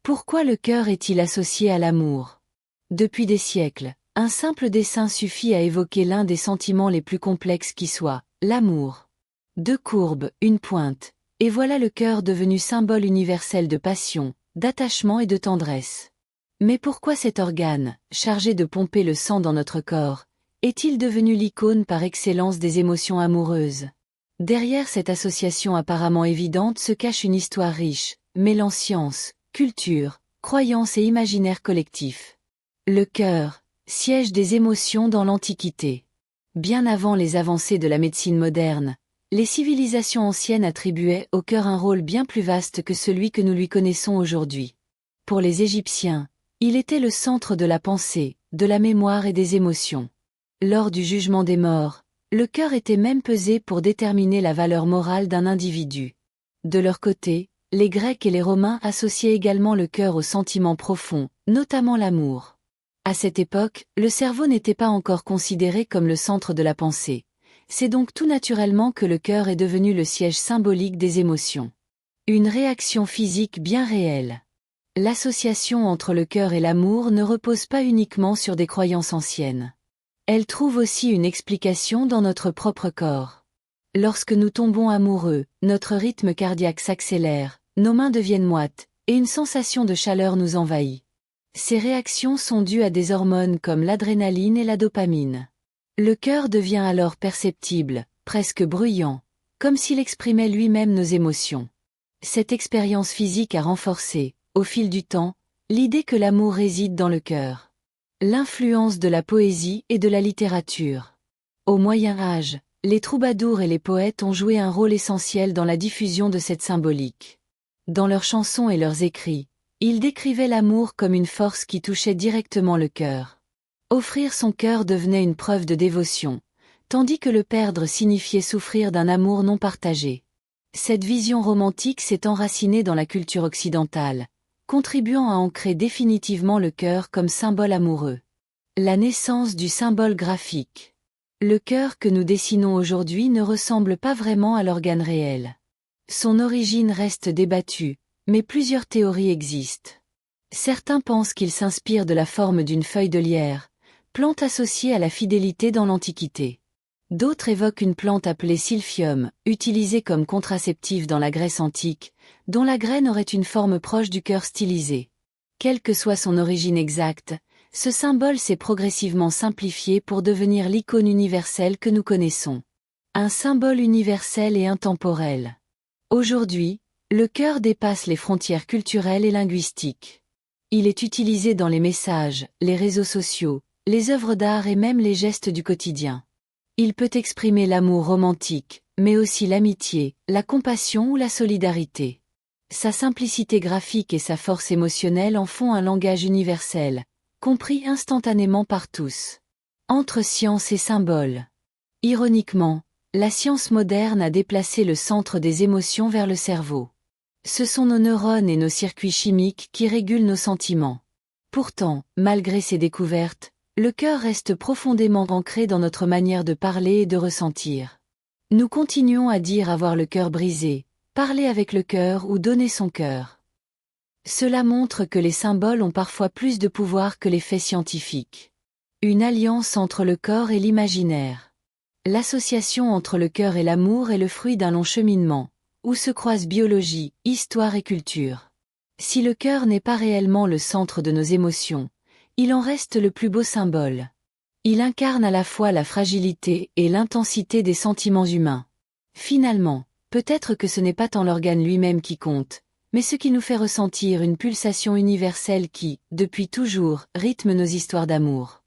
Pourquoi le cœur est-il associé à l'amour? Depuis des siècles, un simple dessin suffit à évoquer l'un des sentiments les plus complexes qui soit, l'amour. Deux courbes, une pointe, et voilà le cœur devenu symbole universel de passion, d'attachement et de tendresse. Mais pourquoi cet organe, chargé de pomper le sang dans notre corps, est-il devenu l'icône par excellence des émotions amoureuses? Derrière cette association apparemment évidente se cache une histoire riche, mêlant science, culture, croyance et imaginaire collectif. Le cœur, siège des émotions dans l'Antiquité. Bien avant les avancées de la médecine moderne, les civilisations anciennes attribuaient au cœur un rôle bien plus vaste que celui que nous lui connaissons aujourd'hui. Pour les Égyptiens, il était le centre de la pensée, de la mémoire et des émotions. Lors du jugement des morts, le cœur était même pesé pour déterminer la valeur morale d'un individu. De leur côté, les Grecs et les Romains associaient également le cœur aux sentiments profonds, notamment l'amour. À cette époque, le cerveau n'était pas encore considéré comme le centre de la pensée. C'est donc tout naturellement que le cœur est devenu le siège symbolique des émotions. Une réaction physique bien réelle. L'association entre le cœur et l'amour ne repose pas uniquement sur des croyances anciennes. Elle trouve aussi une explication dans notre propre corps. Lorsque nous tombons amoureux, notre rythme cardiaque s'accélère, nos mains deviennent moites, et une sensation de chaleur nous envahit. Ces réactions sont dues à des hormones comme l'adrénaline et la dopamine. Le cœur devient alors perceptible, presque bruyant, comme s'il exprimait lui-même nos émotions. Cette expérience physique a renforcé, au fil du temps, l'idée que l'amour réside dans le cœur. L'influence de la poésie et de la littérature. Au Moyen Âge, les troubadours et les poètes ont joué un rôle essentiel dans la diffusion de cette symbolique. Dans leurs chansons et leurs écrits, ils décrivaient l'amour comme une force qui touchait directement le cœur. Offrir son cœur devenait une preuve de dévotion, tandis que le perdre signifiait souffrir d'un amour non partagé. Cette vision romantique s'est enracinée dans la culture occidentale, contribuant à ancrer définitivement le cœur comme symbole amoureux. La naissance du symbole graphique. Le cœur que nous dessinons aujourd'hui ne ressemble pas vraiment à l'organe réel. Son origine reste débattue, mais plusieurs théories existent. Certains pensent qu'il s'inspire de la forme d'une feuille de lierre, plante associée à la fidélité dans l'Antiquité. D'autres évoquent une plante appelée silphium, utilisée comme contraceptif dans la Grèce antique, dont la graine aurait une forme proche du cœur stylisé. Quelle que soit son origine exacte, ce symbole s'est progressivement simplifié pour devenir l'icône universelle que nous connaissons. Un symbole universel et intemporel. Aujourd'hui, le cœur dépasse les frontières culturelles et linguistiques. Il est utilisé dans les messages, les réseaux sociaux, les œuvres d'art et même les gestes du quotidien. Il peut exprimer l'amour romantique, mais aussi l'amitié, la compassion ou la solidarité. Sa simplicité graphique et sa force émotionnelle en font un langage universel, compris instantanément par tous. Entre science et symbole. Ironiquement, la science moderne a déplacé le centre des émotions vers le cerveau. Ce sont nos neurones et nos circuits chimiques qui régulent nos sentiments. Pourtant, malgré ces découvertes, le cœur reste profondément ancré dans notre manière de parler et de ressentir. Nous continuons à dire avoir le cœur brisé, parler avec le cœur ou donner son cœur. Cela montre que les symboles ont parfois plus de pouvoir que les faits scientifiques. Une alliance entre le corps et l'imaginaire. L'association entre le cœur et l'amour est le fruit d'un long cheminement, où se croisent biologie, histoire et culture. Si le cœur n'est pas réellement le centre de nos émotions, il en reste le plus beau symbole. Il incarne à la fois la fragilité et l'intensité des sentiments humains. Finalement, peut-être que ce n'est pas tant l'organe lui-même qui compte, mais ce qui nous fait ressentir une pulsation universelle qui, depuis toujours, rythme nos histoires d'amour.